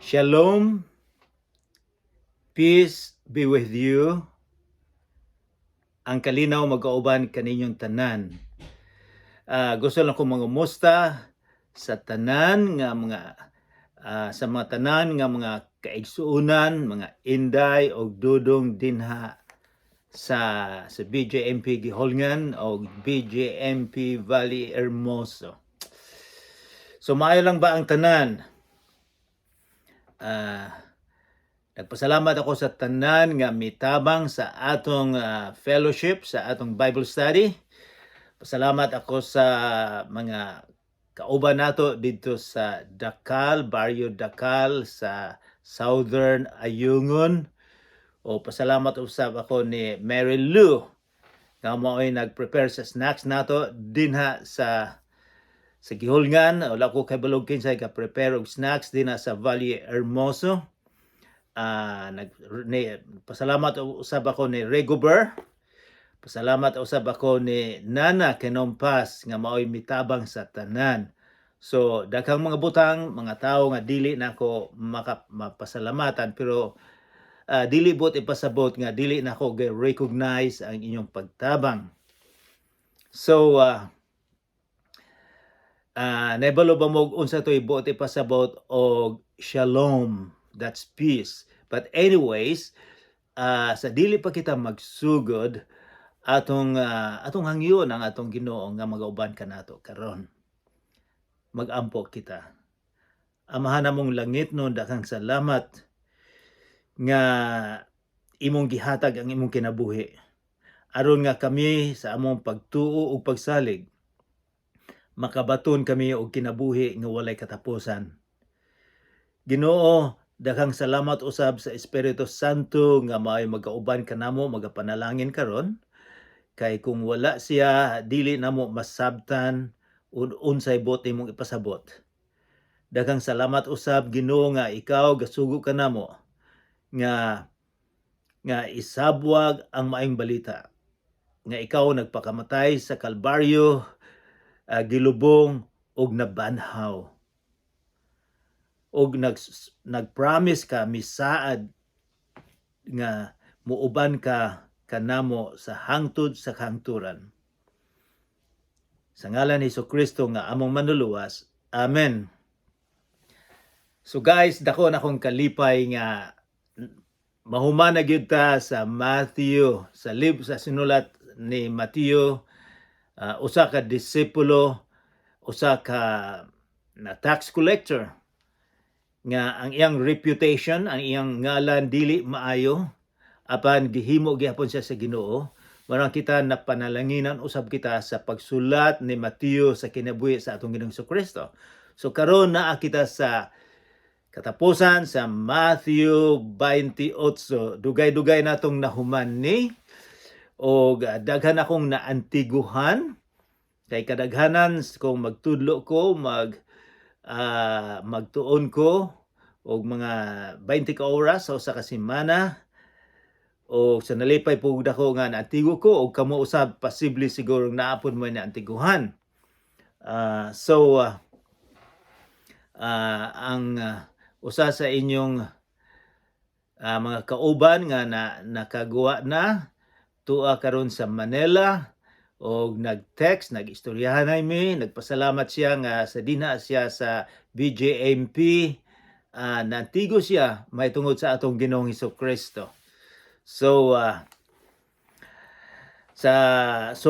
Shalom, peace be with you. Ang kalinaw magkauban kaninyong tanan. Gusto lang ko mangumusta sa tanan nga mga sa mga tanan nga mga kaigsuunan, mga inday o dudong dinha sa BJMP Giholngan o BJMP Valley Hermoso. So maayo lang ba ang tanan? Nagpasalamat ako sa tanan nga mitabang sa atong fellowship, sa atong Bible study. Pasalamat ako sa mga kauban nato dito sa Dakal, Barrio Dakal sa Southern Ayungon. O pasalamat usab ako ni Mary Lou nga mo'y nag-prepare sa snacks nato dinha sa Giholngan. Wala ko kay balog kinsay ka prepare og snacks dinha sa Valle Hermoso. Pasalamat usab ako ni Regober. Pasalamat usab ako ni Nana Kenompas nga mao'y mitabang sa tanan. So daghang mga butang, mga tao nga dili nako mapasalamatan, pero dili bot ipasabot nga dili nako recognize ang inyong pagtabang. So naibalo ba mo unsa to'y bot ipasabot og shalom, that's peace. But anyways, sa dili pa kita magsugod atong hangyon ang atong Ginoo nga magauban kanato karon. Magampo kita. Amahan namong langit no, daghang salamat nga imong gihatag ang imong kinabuhi. Aron nga kami sa among pagtuo ug pagsalig makabaton kami og kinabuhi nga walay katapusan. Ginoo, daghang salamat usab sa Espiritu Santo nga maay magauban kanamo, magapanalangin karon. Kay kung wala siya, dili namo masabtan unsay bot imong ipasabot. Daghang salamat usab Ginoo nga ikaw gasugo kanamo nga isabwag ang maayong balita. Nga ikaw nagpakamatay sa Kalbaryo, gilubong og nabanhaw. Og nagpromise ka misaad nga muuban ka kanamo sa hangtod sa kahangturan. Sa ngalan ni Jesucristo nga among manluluwas. Amen. So guys, dako na akong kalipay nga mahuman na gyud ta sa Matthew, sa sinulat ni Matthew, usa ka disipulo, usa ka na tax collector nga ang iyang reputation, ang iyang ngalan dili maayo, apan gihimo gyapon siya sa Ginoo. Marang kita napanalanginan usab kita sa pagsulat ni Matthew sa kinabuhi sa atong Ginoong Jesucristo. So karon naa kita sa katapusan sa Matthew 28. Dugay-dugay natong nahuman ni o daghan akong naantiguhan. Kay kadaghanan kung magtudlo ko, magtuon ko og mga 20 ka oras sa usa ka semana, o sa nalipay pugda ko nga naantigo ko, o kamo usab posible siguro naapon mo naantiguhan. Ang usa sa inyong mga kauban nga nakagawa na tuwa karon sa Manila og nag-text, nag-istoryahan na mi, nagpasalamat siya nga sa dinha siya sa BJMP, nantigo siya may tungod sa atong Ginoong Jesucristo. So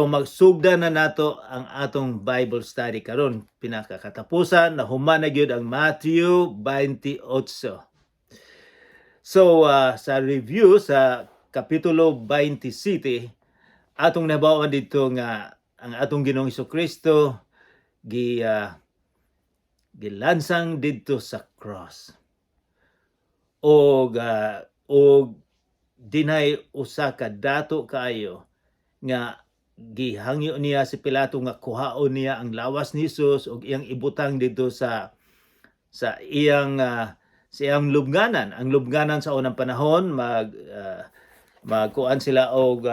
magsugda na nato ang atong Bible study karon. Pinakakatapusan na human na gyud ang Matthew 28. So sa review sa kapitulo 27, atong nabawan dito nga ang atong Ginoong Jesucristo gilansang dito sa cross. Og dinay usa ka dato kaayo nga gihangyo niya si Pilato nga kuhaon niya ang lawas ni Jesus og iyang ibutang dito sa iyang lubnganan. Ang lubnganan sa unang panahon magkuan sila og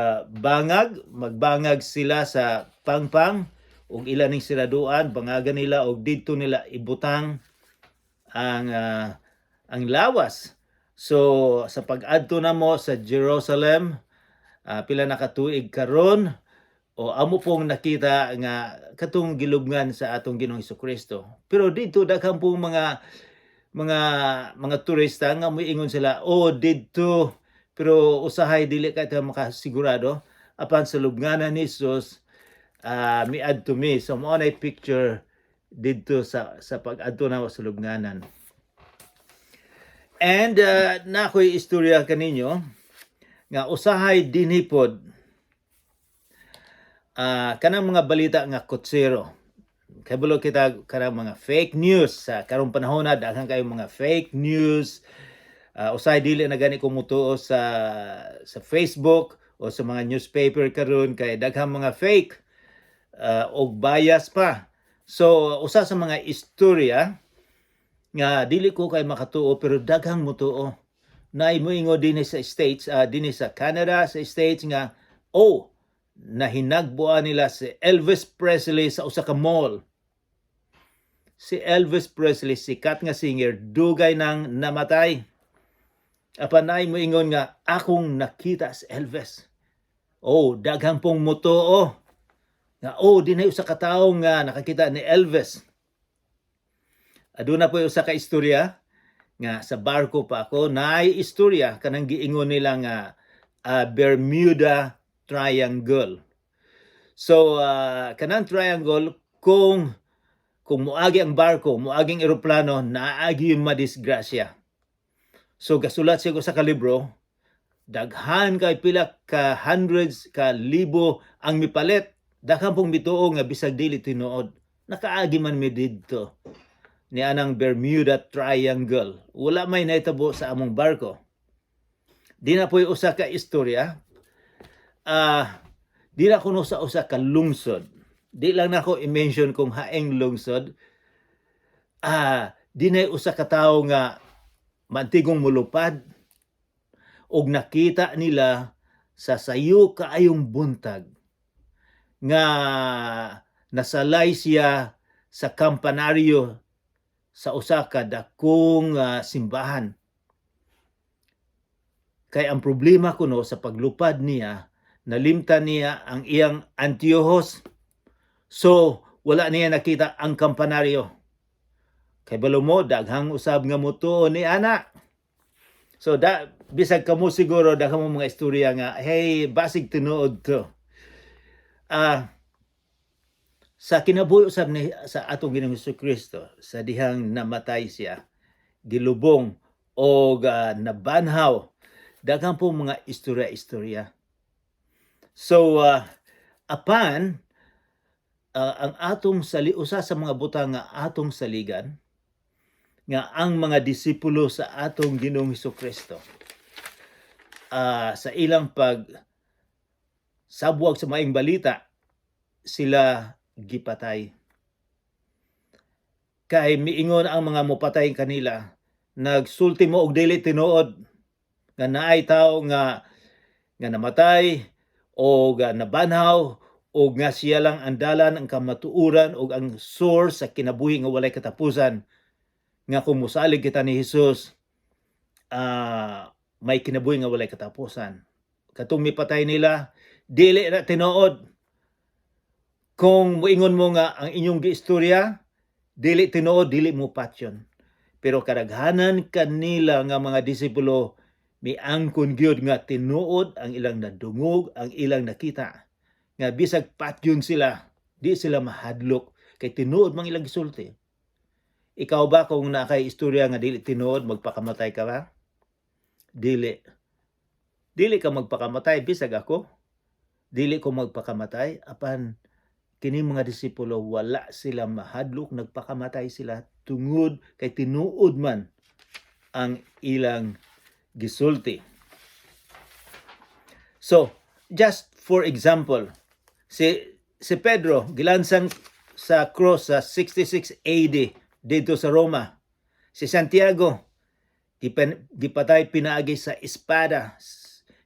magbangag sila sa pangpang og ilan ning siraduan, bangagan nila og didto nila ibutang ang ang lawas. So sa pag-adto namo sa Jerusalem, pila na ka tuig karon, o amo pong nakita nga katong gilubngan sa atong Ginoong Hesukristo. Pero dito daghang pong mga turista nga moingon sila, didto, pero usahay dili ka ta makasigurado apan sa lubnganan ni Jesus, miadto mi. So mao nay picture didto sa pag-adto na sa lubnganan. And na ako'y istorya kaninyo nga usahay dinhi pod kanang mga balita nga kutsero. Kabalo kita kanang mga fake news sa karong panahon na daghang kayo mga fake news. Usahay dili na gani kumutuo sa Facebook o sa mga newspaper karon kay daghang mga fake og bias pa. So usa sa mga istorya nga dili ko kay makatuo pero daghang mutuo. Naay moingo dinhi sa States, dinhi sa Canada, sa States nga nahinagbuan nila si Elvis Presley sa usa ka mall. Si Elvis Presley, sikat nga singer, dugay nang namatay. Apan naay moingon nga akong nakita si Elvis. Daghang pong mutuo nga dinay usa ka tawo nga nakakita ni Elvis. Aduna po usa ka istorya nga sa barko pa ako, naay istorya kanang giingon nila nga Bermuda Triangle. So kanang triangle, kung muagi ang barko, muagi ang eroplano, naagi yung madisgrasya. So gasulat siya ko sa kalibro, daghan kay pila ka hundreds ka libo ang mipalit. Daghan pong bituo nga bisag dili tinuod. Nakaagi man mi didto ni anang Bermuda Triangle. Wala may naitabo sa among barko. Di na po'y usa ka istorya. Di na kuno sa usa ka lungsod. Di lang na ako i-mention kung haeng lungsod. Di na usa ka tawo nga mantigong mulupad og nakita nila sa sayo kaayong buntag nga nasalay siya sa kampanaryo sa usa ka dakong simbahan. Kay ang problema kuno sa paglupad niya, nalimtan niya ang iyang anteojos. So wala niya nakita ang kampanaryo. Kay balo mo daghang usab nga mutuo ni ana. So bisag kamo siguro daghang mo mga istorya nga hey basig tinuod to. Sa kinabuhi usab ni sa atong Ginoong Hesukristo, sa dihang namatay siya, gilubong o nabanhaw, daghang po mga istorya-istorya. So apan ang atong usa sa mga butang nga atong saligan nga ang mga disipulo sa atong Ginoong Hesukristo sa ilang sabwag sa maayong balita, sila gipatay. Kay miingon ang mga mopatay kanila, nagsulti mo og dili tinuod nga naay tawo nga namatay o nabanhaw o nga siya lang ang dalan, ang kamatuuran o ang source sa kinabuhi nga walay katapusan, nga kung musalig kita ni Jesus, may kinabuhi nga walay katapusan. Katong mipatay nila, dili na tinuod. Kung moingon mo nga ang inyong giistorya, dili tinuod, dili mo patyon. Pero kadaghanan kanila nga mga disipulo, miangkon gyud nga tinuod ang ilang nadungog, ang ilang nakita. Nga bisag patyon sila, di sila mahadlok kay tinuod mang ilang gisulti. Ikaw ba kung nakay istorya nga dili tinuod, magpakamatay ka ba? Dili. Dili ka magpakamatay, bisag ako. Dili ko magpakamatay, apan kini mga disipulo wala sila mahadlok, nagpakamatay sila tungod kay tinuod man ang ilang gisulti. So, just for example, si Pedro gilansang sa cross sa 66 AD dito sa Roma. Si Santiago gipatay pinaagi sa espada.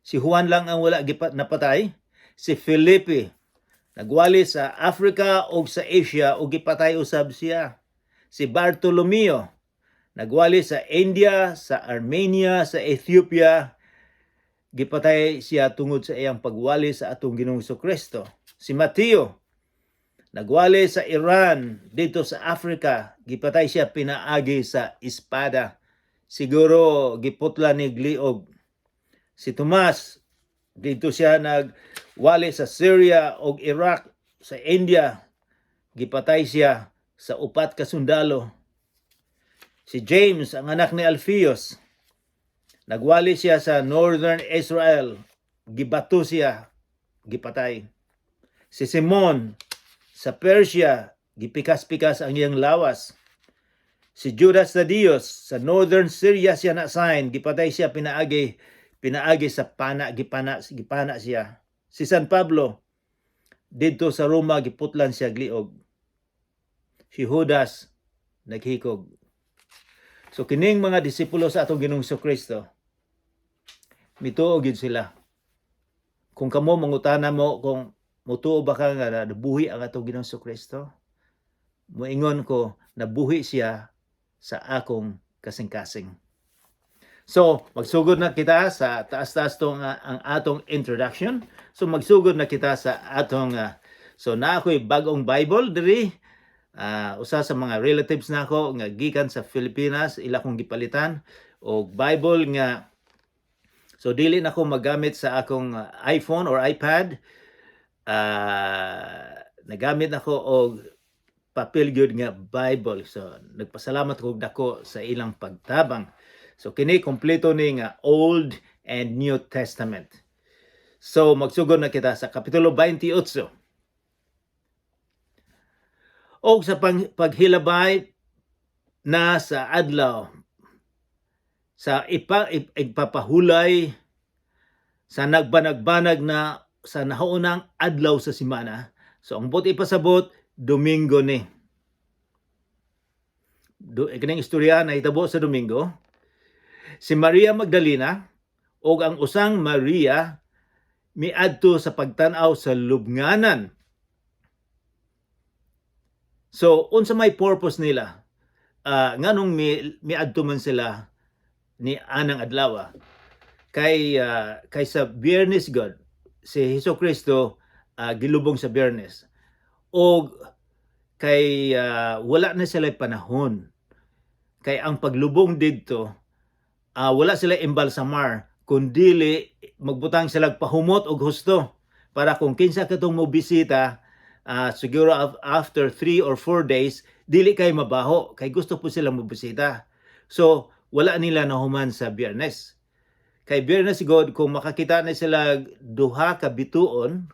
Si Juan lang ang wala napatay. Si Felipe nagwali sa Africa o sa Asia o gipatay usab siya. Si Bartolomeo Nagwali sa India, sa Armenia, sa Ethiopia. Gipatay siya tungod sa iyang pagwali sa atong Ginoong Kristo. Si Mateo, nagwali sa Iran, dito sa Africa. Gipatay siya pinaagi sa espada. Siguro giputla ni gliog. Si Tomas, dito siya nagwali sa Syria o Iraq, sa India. Gipatay siya sa upat ka sundalo. Si James, ang anak ni Alphaeus, nagwali siya sa Northern Israel. Gibato siya, gipatay. Si Simon, sa Persia, gipikas-pikas ang iyang lawas. Si Judas Thaddeus, sa Northern Syria siya na-assign, gipatay siya pinaagi sa gipana siya. Si San Pablo, dito sa Roma, giputlan siya gliog. Si Judas, naghikog. So kining mga disipulo sa atong Ginoong Kristo, mituo gid sila. Kung kamo mangutana mo kung mutuo ba ka nga nabuhi ang atong Ginoong Kristo, moingon ko nabuhi siya sa akong kasing-kasing. So magsugod na kita sa taas-taas tong ang atong introduction. So magsugod na kita sa atong so na ako'y bagong Bible diri. Usa sa mga relatives nako nga gikan sa Pilipinas, ila kong gipalitan og Bible nga, so dili nako magamit sa akong iPhone or iPad. Nagamit nako og papel gyud nga Bible. So nagpasalamat ko dako sa ilang pagtabang. So kini kompleto ni nga Old and New Testament. So magsugod na kita sa kapitulo 28. O sa paghilabay na sa adlaw, sa ipapahulay sa nagbanag-banag na sa nahaunang adlaw sa simana. So ang buti pasabot, Domingo ni. Kining istorya na hitabo sa Domingo. Si Maria Magdalena o ang usang Maria miadto sa pagtan-aw sa lubnganan. So, unsa may purpose nila? Nganong miadto man sila ni anang adlaw? Kay sa Biyernes God, si Hesukristo gilubong sa Biyernes. O kay wala na sila panahon. Kay ang paglubong didto, wala sila imbalsamar, kundili magbutang sila pahumot og husto para kung kinsa katong mo bisita, siguro after 3 or 4 days, dili kay mabaho, kay gusto po sila mabisita. So, wala nila nahuman sa Biyernes. Kay Biyernes God, kung makakita na sila duha ka bituon,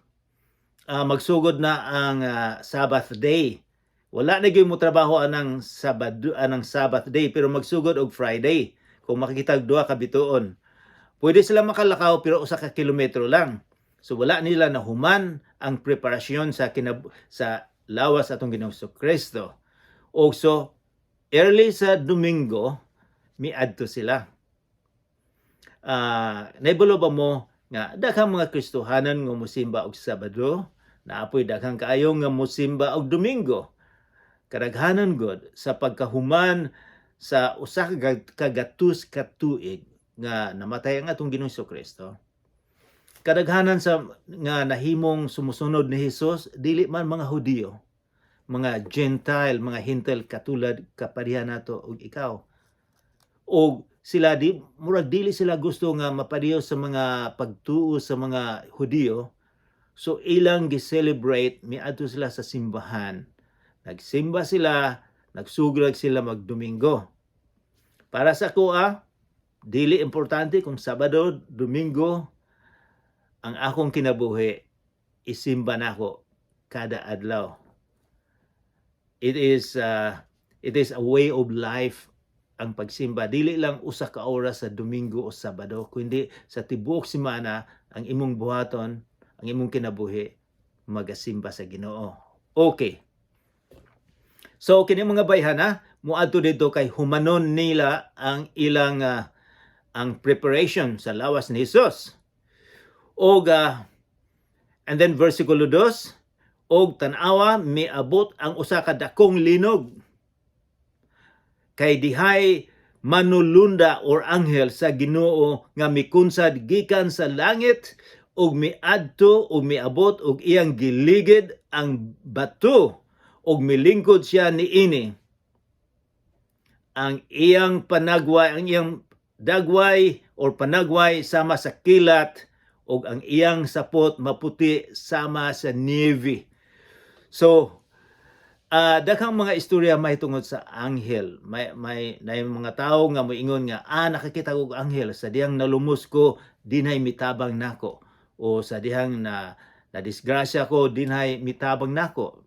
magsugod na ang Sabbath day. Wala na gyud mo trabaho anang Sabbath day, pero magsugod og Friday. Kung makikita duha ka bituon, pwede sila makalakaw pero usa ka kilometro lang. So wala nila nahuman ang preparasyon sa lawas atong Ginoong Kristo. O so early sa Domingo miadto sila. Naibalo ba mo nga daghang mga Kristohanan nga mosimba og Sabado, naapoy daghang kaayo nga mosimba og Domingo. Kadaghanan god sa pagkahuman sa usa ka gatus ka tuig nga namatay ang atong Ginoong Kristo. Kadaghanan sa nga nahimong sumusunod ni Hesus dili man mga Hudiyo, mga Gentile, mga Hintil katulad kaparihan nato og ikaw. Og sila murag dili sila gusto nga mapadiyo sa mga pagtuo sa mga Hudiyo. So ilang gi-celebrate miadto sila sa simbahan. Nagsimba sila, nagsugrag sila magdomingo. Para sa kuha, dili importante kung Sabado, Domingo, ang akong kinabuhi, isimba nako kada adlaw. It is a way of life ang pagsimba. Dili lang usa ka oras sa Domingo o Sabado, kundi sa tibuok semana ang imong buhaton, ang imong kinabuhi, magasimba sa Ginoo. Okay. So kini mga bayhana, muadto dito kay humanon nila ang ilang ang preparation sa lawas ni Hesus. Og and then versikulo 2, og tan-awa miabot ang usa ka dakong linog. Kay dihay manulunda or anghel sa Ginoo nga mikunsad gikan sa langit ug miadto ug miabot ug iyang giligid ang bato ug milingkod siya niini. Ang iyang panagway, ang iyang dagway or panagway sama sa kilat ug ang iyang sapot maputi sama sa navy. So, daghang mga istorya may tungod sa anghel. May mga tao nga moingon nga nakakita ko anghel sa dihang nalumos ko dinhay mitabang nako o sa dihang na disgrasya ko dinhay mitabang nako.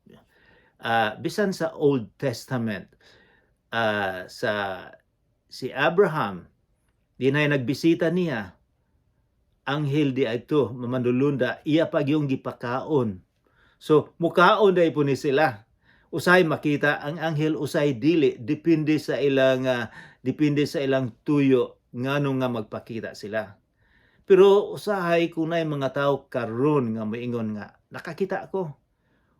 Bisan sa Old Testament, sa si Abraham dinhay nagbisita niya anghel di adto mamandulunda iya pag yung gipakaon. So mukaon day po ni sila. Usay makita ang anghel, usay dili, depende sa ilang tuyo ngano nga magpakita sila. Pero usahay kunay mga tao karon nga moingon nga nakakita ko.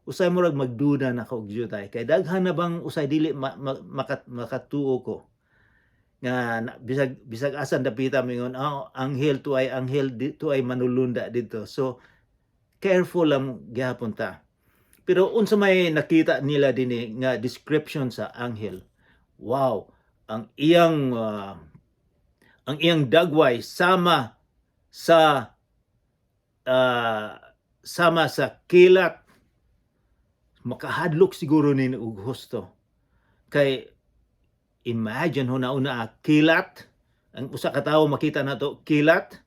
Usay murag magduda na ko og jutay kay daghan na bang usay dili makatuo ko. Nga bisag asan dapita moingon anghel to ay manulunda dito. So careful lang gyapon ta. Pero unsa may nakita nila dinhi nga description sa anghel. Wow, ang iyang dagway sama sa kilat. Makahadlok siguro ni og husto. Kay imagine ho na kilat, ang usa ka tawo makita nato kilat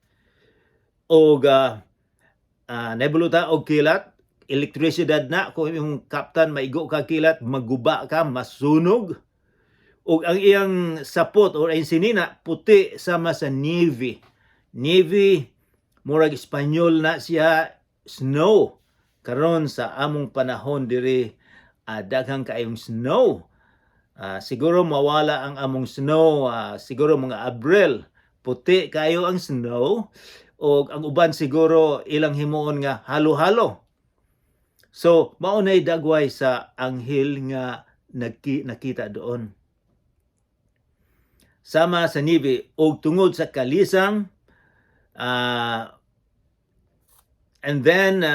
og nebuluta og kilat. Elektrisidad na kung yung kaptan maigo ka kilat, maguba ka, masunog. O ang iyang sapot o ang sinina, puti sama sa navy. Navy, murag Espanyol na siya, snow. Karon sa among panahon diri, daghang kaayong snow. Siguro mawala ang among snow, siguro mga Abril. Puti kayo ang snow. O ang uban siguro ilang himuon nga halo-halo. So, maunay dagway sa anghel nga nakita doon. Sama sa nibi og tungod sa kalisang and then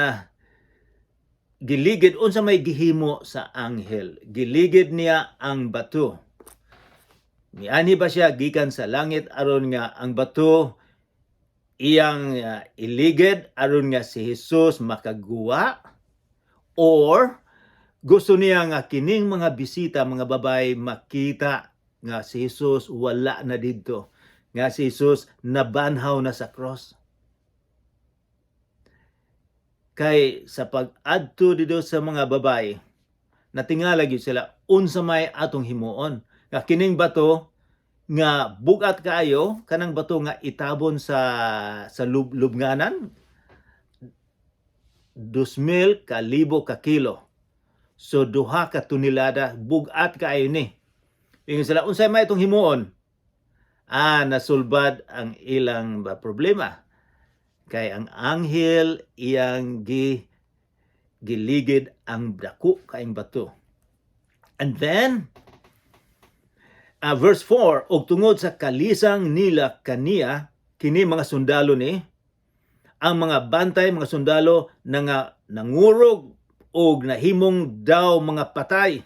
giligid unsa may gihimo sa anghel. Giligid niya ang bato. Niani ba siya gikan sa langit aron nga ang bato iyang iligid aron nga si Jesus makaguwa? Or gusto niya nga kining mga bisita, mga babay makita nga si Jesus wala na didto, nga si Jesus nabanhaw na sa cross. Kay sa pag-adto dito sa mga babay, natingala gyud sila unsa may atong himuon. Nga kining bato nga bugat kaayo, kanang bato nga itabon sa lubnganan 2,000 ka kilo. So 2 ka tonelada bugat kaayo ni. Ingon sila unsay may itong himuon? Nasulbad ang ilang problema. Kay ang anghel iyang giligid ang dako kaayong bato. And then verse 4, og tungod sa kalisang nila kaniya kini mga sundalo ni ang mga bantay, mga sundalo nga nangurog o nahimong daw mga patay.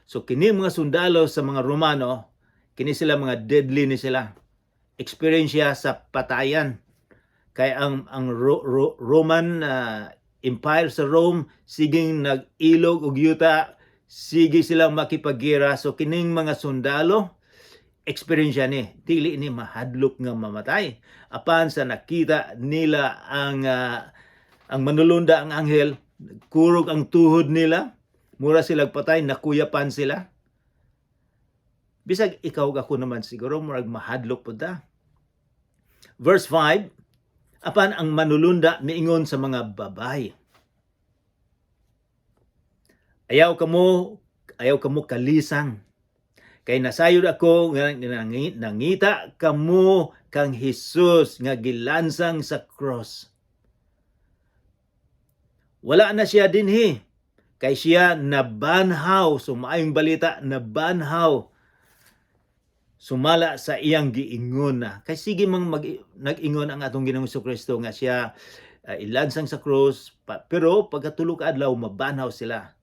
So kini mga sundalo sa mga Romano, kini sila mga deadly ni sila. Experience sa patayan. Kaya ang Roman Empire sa Rome, siging nag-ilog og yuta, sige silang makipagira. So kining mga sundalo, experience ni, dili ni mahadlok nga mamatay. Apan sa nakita nila ang manulunda ang anghel, kurog ang tuhod nila, mura silang patay, nakuyapan sila. Bisag ikaw ako naman siguro, murag mahadlok po da. Verse 5, apan ang manulunda miingon sa mga babay. Ayaw kamo kalisang. Kay nasayod ako nga nangita kamo kang Jesus nga gilansang sa cross. Wala na siya dinhi. Kay siya nabanhaw. So maayong balita, nabanhaw. sumala sa iyang giingon na. Kay sige mang nag-ingon ang atong Ginoong Kristo nga siya ilansang sa cross, pero pagkatulog adlaw mabanaw sila.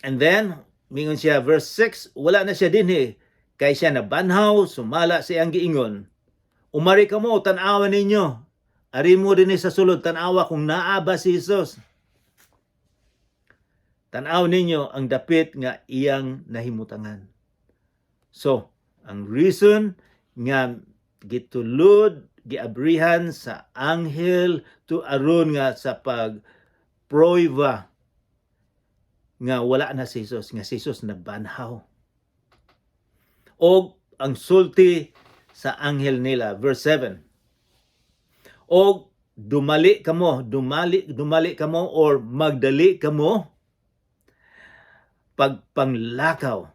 And then, mingon siya, verse 6, wala na siya dinhi, kay siya nabanhaw, sumala sa iyang giingon. Umari ka mo, tanawa ninyo. Ari mo din sa sulod, tanawa kung naaba si Jesus. Tanaw ninyo ang dapit nga iyang nahimutangan. So, ang reason nga gitulod, giabrihan sa anghel to aron nga sa pagproiva nga wala na si Jesus, nga si Jesus nabanhaw. O ang sulti sa anghel nila, verse 7. O dumali kamo or magdali kamo pagpanglakaw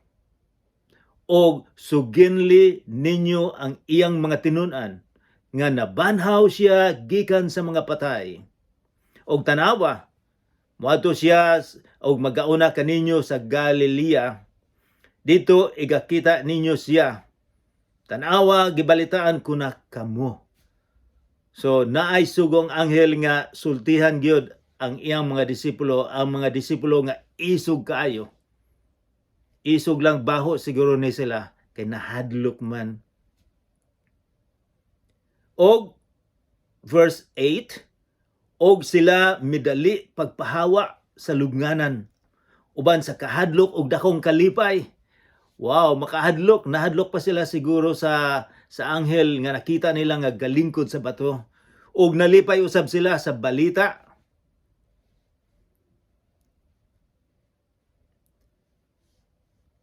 o suginli ninyo ang iyang mga tinun-an nga nabanhaw siya gikan sa mga patay. Og tanawa, moadto siya og magauna kaninyo sa Galilea. Dito igakita ninyo siya. Tanawa gibalitaan ko na kamo. So naay sugong anghel nga sultihan gyud ang iyang mga disipulo, ang mga disipulo nga isog kaayo. Isog lang baho siguro ni sila kay nahadlok man. Og verse 8, og sila midali pagpahawa sa lubnganan uban sa kahadlok og dakong kalipay. Wow, nahadlok pa sila siguro sa anghel nga nakita nila nga galingkod sa bato. Og nalipay usab sila sa balita.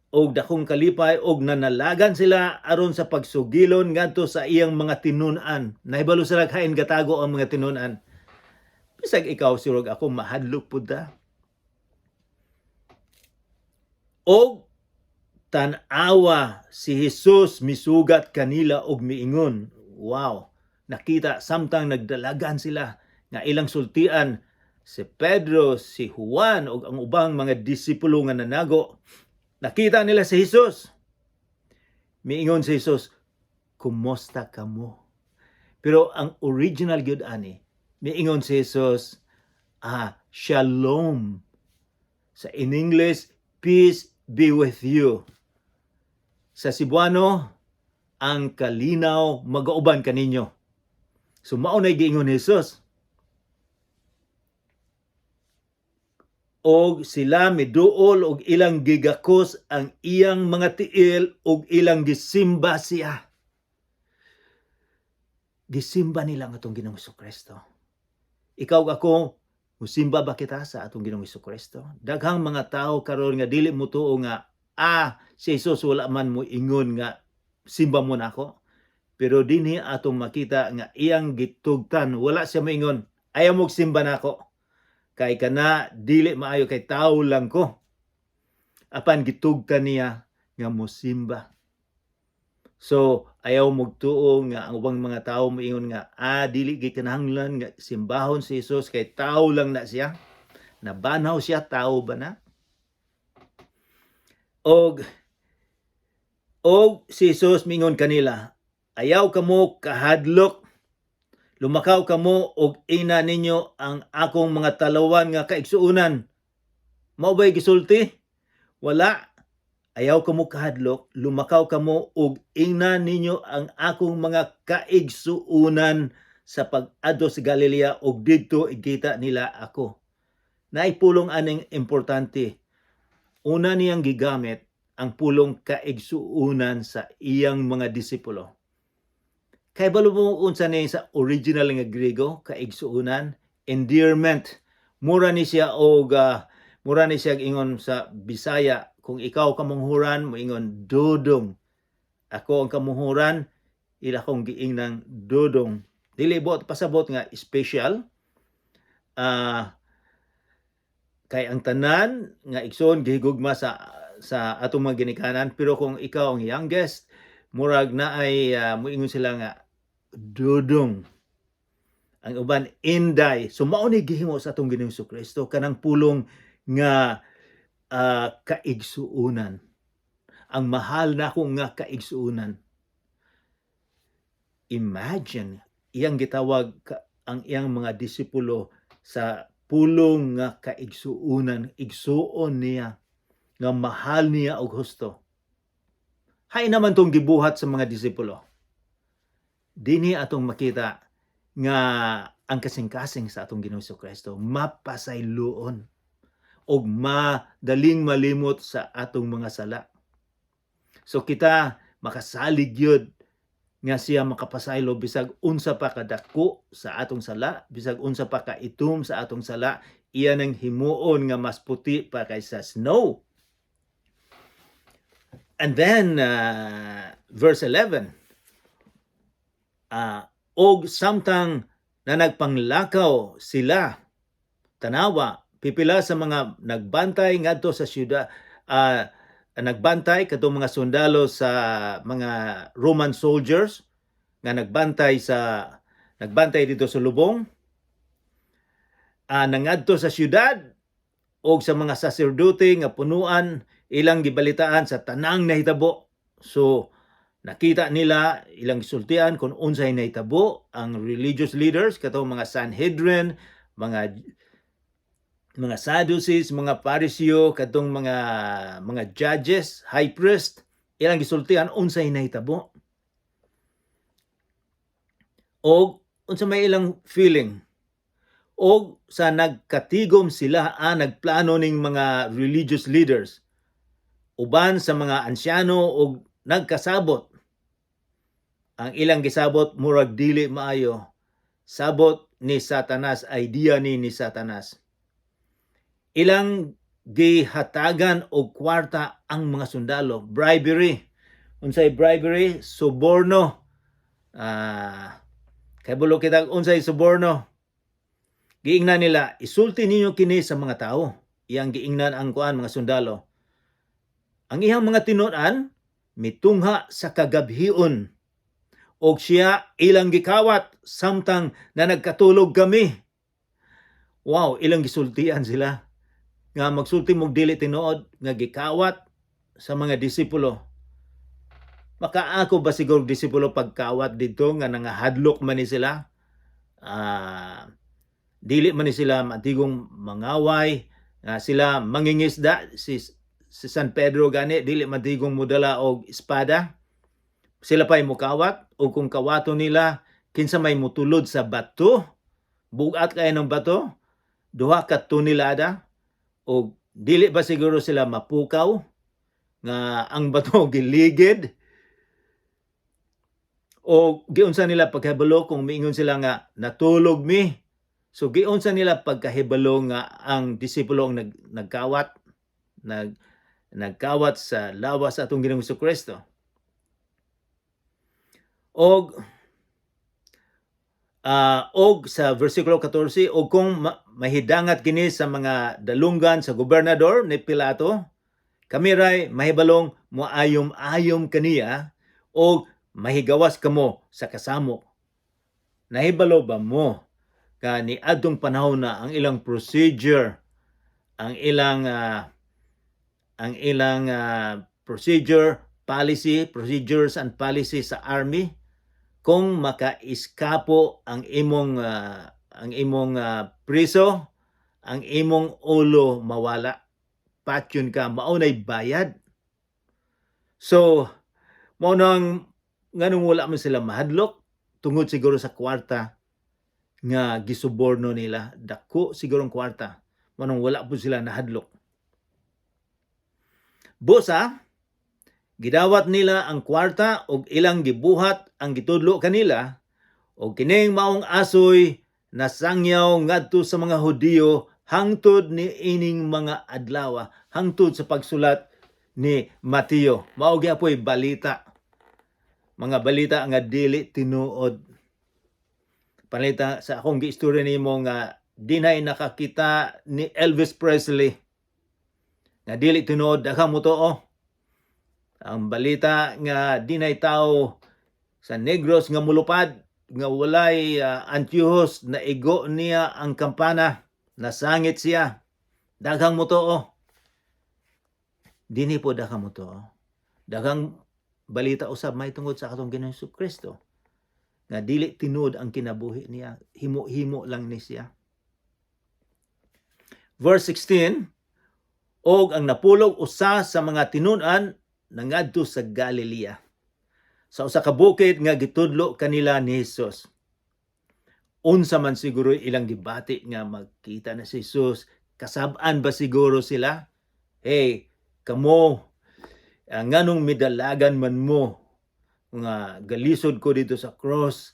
Og dakong kalipay og nanalagan sila aron sa pagsugilon ngadto sa iyang mga tinun-an. Nahibalo sila kain gatago ang mga tinun-an. Bisag ikaw sirog ako mahadlok pud ta. Og tanawa si Jesus misugat kanila og miingon. Wow, nakita samtang nagdalagan sila nga ilang sultian si Pedro, si Juan ug ang ubang mga disipulo nga nanago. Nakita nila si Jesus. Miingon si Jesus, kumusta kamo? Pero ang original gyud ani, miingon si Jesus, shalom. Sa in English, peace be with you. Sa Cebuano, ang kalinaw magauban kaninyo. So mao nay giingon ni Jesus. Og sila miduol og ilang gigakos ang iyang mga tiil og ilang gisimba siya. Gisimba nila ang atong Ginoong Kristo. Ikaw ako, musimba ba kita sa atong Ginoong Kristo? Daghang mga tao karon nga dili mo tuo nga si Jesus wala man mo ingon nga simba mo nako. Pero dinhi atong makita nga iyang gitugtan, wala siya moingon, ayaw mo simba nako. Kay kana dili maayo kay tao lang ko. Apan gitugtan niya nga mosimba. So ayaw magtuo nga ang ubang mga tao moingon nga dili gikinahanglan nga simbahon si Jesus kay tao lang na siya. Nabanaw siya, tao ba na? Og si Jesus mingon kanila, ayaw kamo kahadlok, lumakaw kamo og ina ninyo ang akong mga talawan nga kaigsuunan. Mao ba'y gisulti? Wala. Ayaw kamo kahadlok, lumakaw kamo og ina ninyo ang akong mga kaigsuunan sa pag-adto sa Galilea og didto igita nila ako. Naipulong aning importante. Una niyang gigamit ang pulong kaigsuunan sa iyang mga disipulo. Kay balo mo unsa ni sa original nga Grego, kaigsuunan, endearment. Mura ni siya ingon sa Bisaya, kung ikaw kamunghuran, moingon dodong. Ako ang kamunghuran, ila kong giingnang dodong. Dili bot pasabot nga special. Kay ang tanan nga igsoon gihigugma sa atong mga ginikanan, pero kung ikaw ang youngest, murag na ay moingon sila nga dodong. Ang uban inday. So mao ni gihimo sa atong Ginoong Kristo kanang pulong nga kaigsuunan. ang mahal nako nga kaigsuonan. Imagine, iyang gitawag ang iyang mga disipulo sa pulong nga kaigsuonan, igsuon niya, nga mahal niya og husto. Hay naman tong gibuhat sa mga disipulo. Dinhi atong makita nga ang kasing-kasing sa atong Ginoong Kristo mapasayloon og madaling malimot sa atong mga sala. So kita makasalig gyud nga siya makapasaylo bisag unsa pa kadako sa atong sala, bisag unsa pa kaitom sa atong sala, iya nang himuon nga mas puti pa kaysa snow. And then verse 11, og samtang na nagpanglakaw sila, tanawa, pipila sa mga nagbantay ngadto sa syudad, nagbantay kadtong mga sundalo sa mga Roman soldiers nga nagbantay dito sa lubong, nangadto sa syudad og sa mga saserdote nga punuan, ilang gibalitaan sa tanang nahitabo. So nakita nila, ilang gisultian kung unsay nahitabo ang religious leaders katong mga Sanhedrin, mga Sadducees, mga Pariseo, kadtong mga judges, high priest, ilang gisultian unsay nahitabo. Og unsa may ilang feeling. Og sa nagkatigom sila, nagplano ning mga religious leaders, uban sa mga ansyano og nagkasabot. Ang ilang gisabot murag dili maayo. Sabot ni Satanas, idea ni Satanas. Ilang gihatagan og kwarta ang mga sundalo, bribery. Unsay bribery? Suborno. Kay bulo kita unsay suborno. Giingnan nila, isulti ninyo kini sa mga tao. Iyang giingnan ang mga sundalo. Ang iyang mga tinud-an mitungha sa kagabhion. Og siya ilang gikawat samtang na nagkatulog kami. Wow, ilang gisultian sila nga magsulti mog dili tinuod nga gikawat sa mga disipulo. Maka ako ba siguro disipulo pagkawat dito nga nangahadlok man ni sila? Dili man ni sila matigong mangaway, sila mangingisda, si San Pedro gani dili matigong mudala og espada. Sila pa'y mukawat, o kung kawato nila, kinsa may mutulod sa bato, bugat kaya ng bato, duha ka tunilada, o dili ba siguro sila mapukaw, nga ang bato giligid, o giunsa nila pagkahibalo kung miingon sila nga natulog mi. So giunsa nila pagkahibalo nga ang disipulo ang nagkawat, nagkawat sa lawas sa atong Ginoong Kristo. Og sa versikulo 14, og kung mahidangat kini sa mga dalunggan sa gobernador ni Pilato, kami ray mahibalong moayom-ayom kaniya og mahigawas kamo sa kasamo. Nahibalo ba mo ka ni adtong panahon na ang ilang procedure, ang ilang procedures and policy sa army, kung maka-iskapo ang imong priso, ang imong ulo mawala, patyon ka, maunay bayad. So mao nang nganong wala man sila mahadlok tungod siguro sa kwarta nga gisuborno nila, dako sigurong kwarta, mao nang wala po sila nahadlok. Busa gidawat nila ang kwarta og ilang gibuhat ang gitudlo kanila, og kining maong asoy nasangyaw ngadto sa mga Hudiyo hangtod ni ining mga adlaw, hangtod sa pagsulat ni Mateo. Mao gyapon balita, mga balita nga dili tinuod. Panita sa akong giistorya nimo nga dinay nakakita ni Elvis Presley nga dili tinuod, daghang mo tuo. Ang balita nga dinay tao sa Negros nga mulupad, nga walay antyuhos, na igo niya ang kampana, nasangit siya. Daghang mo tuo. Dini po daghang mo tuo. Daghang balita usab may tungod sa atong Ginoong Kristo nga dili tinud ang kinabuhi niya, himo-himo lang ni siya. Verse 16, og ang napulog usa sa mga tinun-an nangadto sa Galilea, sa usa ka bukid nga gitudlo kanila ni Jesus. Unsa man siguro ilang gibati nga magkita na si Jesus, kasab-an ba siguro sila? Hey, kamo, nganong midalagan man mo nga galisod ko dito sa cross,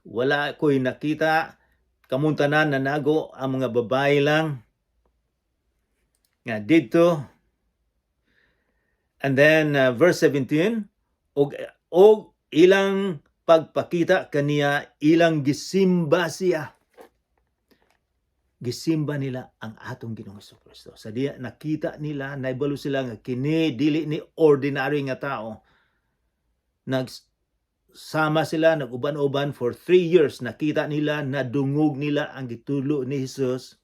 wala ko'y nakita, kamong tanan nanago ang mga babae lang nga dito. And then verse 17, og ilang pagpakita kaniya, ilang gisimba siya. Gisimba nila ang atong Ginoong Kristo. Sa diya nakita nila, naibalo sila nga kini dili ni ordinary nga tao. Nagsama sila, nag-uban-uban for 3 years. Nakita nila, nadungog nila ang gitulo ni Jesus.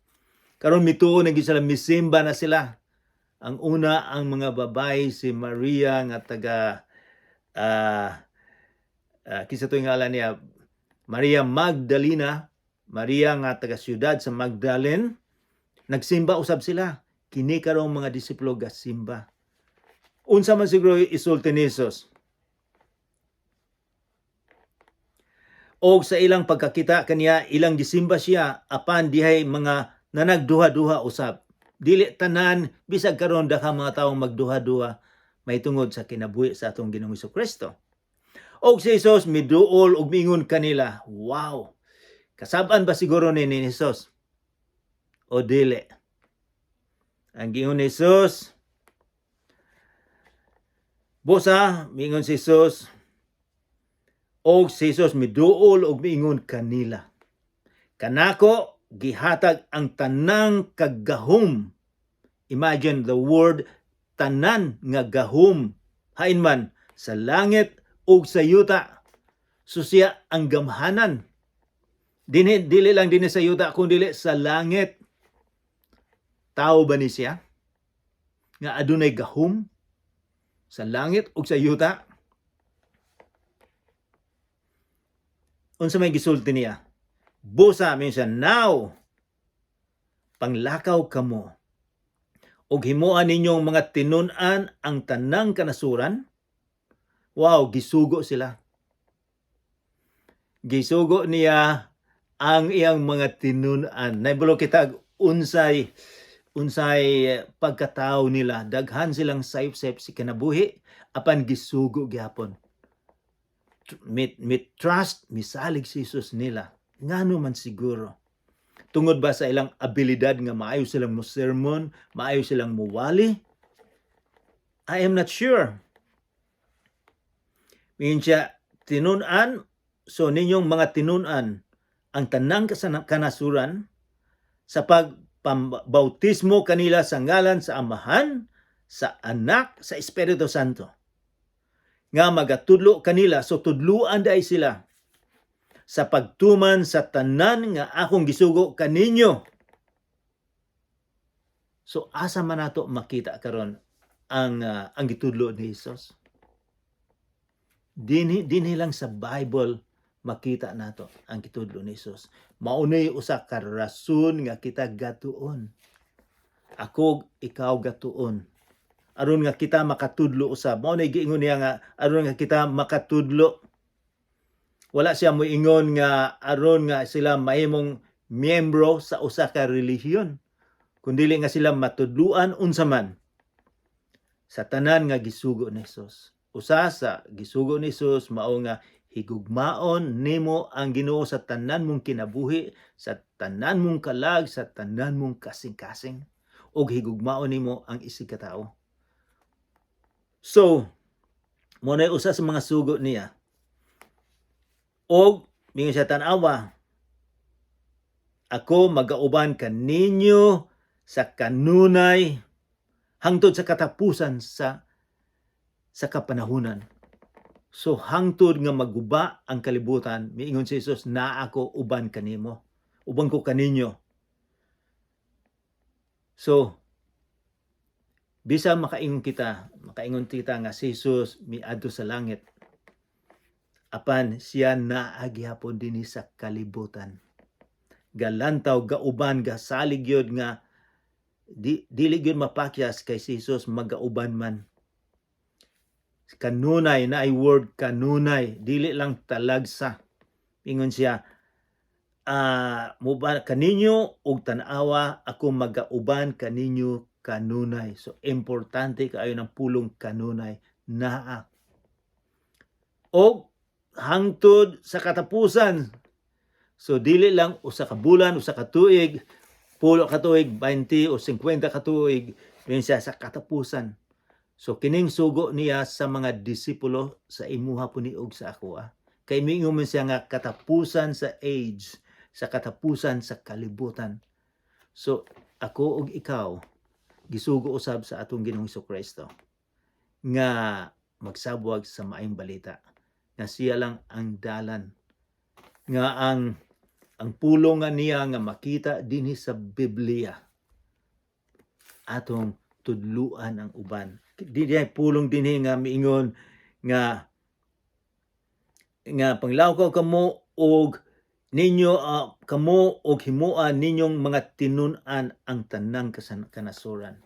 Karon mituo na sila, misimba na sila. Ang una, ang mga babae, si Maria nga taga, kisa to yung ngalan niya, Maria Magdalena, Maria nga taga siyudad sa Magdalene, nagsimba usab sila. Kini karong mga disipulo gasimba. Unsa man siguro isulti ni Jesus. O sa ilang pagkakita kaniya, ilang gisimba siya, apan dihay mga nanagduha-duha usab. Dili tanan, bisag karon daghang mga taong magduha-duha, may tungod sa kinabuhi sa atong Ginoong Kristo. O si Jesus miduol og miingon kanila, wow, kasab-an ba siguro ni Jesus? O dili? Ang giingon ni Jesus, busa, miingon si Jesus, og si Jesus miduol og miingon kanila, kanako gihatag ang tanang kagahom. Imagine the word tanan nga gahom, hain man sa langit ug sa yuta. So siya ang gamhanan. Dili lang din sa yuta kundi sa langit. Tao ba ni siya nga adunay gahom sa langit ug sa yuta? Unsa may gisulti niya? Busa minsan, now, panglakaw kamo, og himuan ninyong mga tinun-an ang tanang kanasuran. Wow, gisugo sila. Gisugo niya ang iyang mga tinun-an. Naibulo kita unsay pagkatao nila. Daghan silang sayop-sayop si kinabuhi, apan gisugo gyapon. Mit trust, misalig si Jesus nila. Ngano man siguro. Tungod ba sa ilang abilidad nga maayo silang mo sermon, maayo silang muwali? I am not sure. Minsan, tinun-an, so ninyong mga tinun-an, ang tanang kanasuran sa pagbautismo kanila sa ngalan sa Amahan, sa Anak, sa Espiritu Santo. Nga magatudlo kanila, so tudluan dahi sila sa pagtuman sa tanan nga akong gisugo kaninyo. So asa man nato makita karon ang gitudlo ni Jesus? Dinhi lang sa Bible makita nato ang gitudlo ni Jesus. Maunay usa ka rason nga kita gatuon. Ako, ikaw gatuon. Aron nga kita makatudlo usab. Maunay giingon niya nga aron nga kita makatudlo. Wala siya moingon nga aron nga sila mahimong miyembro sa usa ka relihiyon, kundi nga sila matudluan unsa man sa tanan nga gisugo ni Jesus. Usa sa gisugo ni Jesus mao nga higugmaon nimo ang Ginoo sa tanan mong kinabuhi, sa tanan mong kalag, sa tanan mong kasing-kasing, ug higugmaon nimo ang isig ka tawo. So, mo na usa sa mga sugo niya. Og mingon siya tan-awa, ako magauban kaninyo sa kanunay hangtod sa katapusan sa kapanahunan. So hangtod nga maguba ang kalibutan, miingon si Jesus, na ako uban kanimo, uban ko kaninyo. So Bisan makaingon kita nga si Jesus miadto sa langit. Apan siya naagyapon dinhi sa kalibutan. Galantaw, gauban, gasalig yun nga dili gyud mapakyas kay si Jesus magauban man. Kanunay na ay word kanunay, dili lang talagsa. Ingon siya, muba kaninyo og tan-awa ako magauban kaninyo kanunay. So importante kaayo ng pulong kanunay naa. Og hangtod sa katapusan. So dili lang usa ka bulan, usa ka tuig, 10 ka tuig, 20 o 50 ka tuig, yun siya sa katapusan. So kining sugo niya sa mga disipulo sa imuha po ni og sa ako. Kay mingon man siya nga katapusan sa age, sa katapusan sa kalibutan. So ako og ikaw gisugo usab sa atong Ginoong Hesukristo nga magsabwag sa maayong balita nga siya lang ang dalan, nga ang pulong nga niya nga makita dinhi sa Biblia atong tudluan ang uban. Dinhi pulong dinhi nga miingon nga panglawkaw kamo og ninyo kamo og himuan ninyong mga tinun-an ang tanang kanasuran.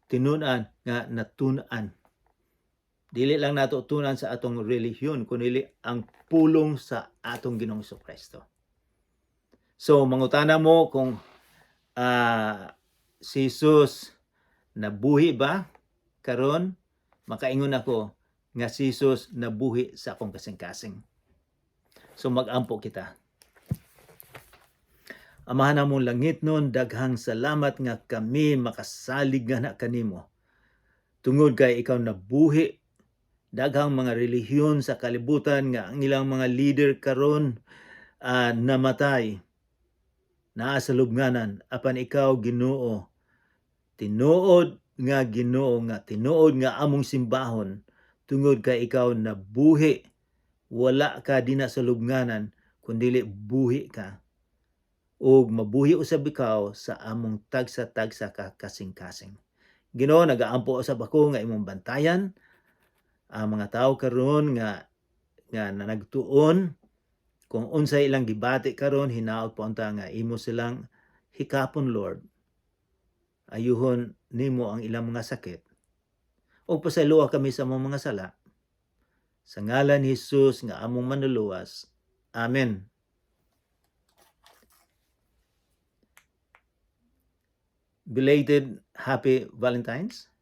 Tinun-an nga natun-an. Dili lang nato tunan sa atong relihiyon kundi ang pulong sa atong Ginoong Hesukristo. So mangutana mo kung si Jesus nabuhi ba karon? Makaingon ako nga si Jesus nabuhi sa akong kasing-kasing. So mag-ampo kita. Amahan namong langit nun, daghang salamat nga kami makasalig nga na kanimo. Tungod kay ikaw nabuhi, daghang mga relihiyon sa kalibutan nga ang ilang mga leader karon namatay, naa sa lubnganan, apan ikaw Ginoo, tinuod nga Ginoo nga tinuod nga among simbahon, tungod kay ikaw nabuhi, wala ka dina sa lubnganan, kundi buhi ka. Og mabuhi usab ikaw sa among tagsa-tagsa ka kasing-kasing. Ginoo, nagaampo usab ako nga imong bantayan ang mga tao karon nga nagtuon kung unsay ilang gibati karon, hinaot po unta nga imo silang hikapon, Lord. Ayuhon nimo ang ilang mga sakit. O pasayloa kami sa among mga sala. Sa ngalan ni Jesus nga among manluluwas. Amen. Belated Happy Valentine's.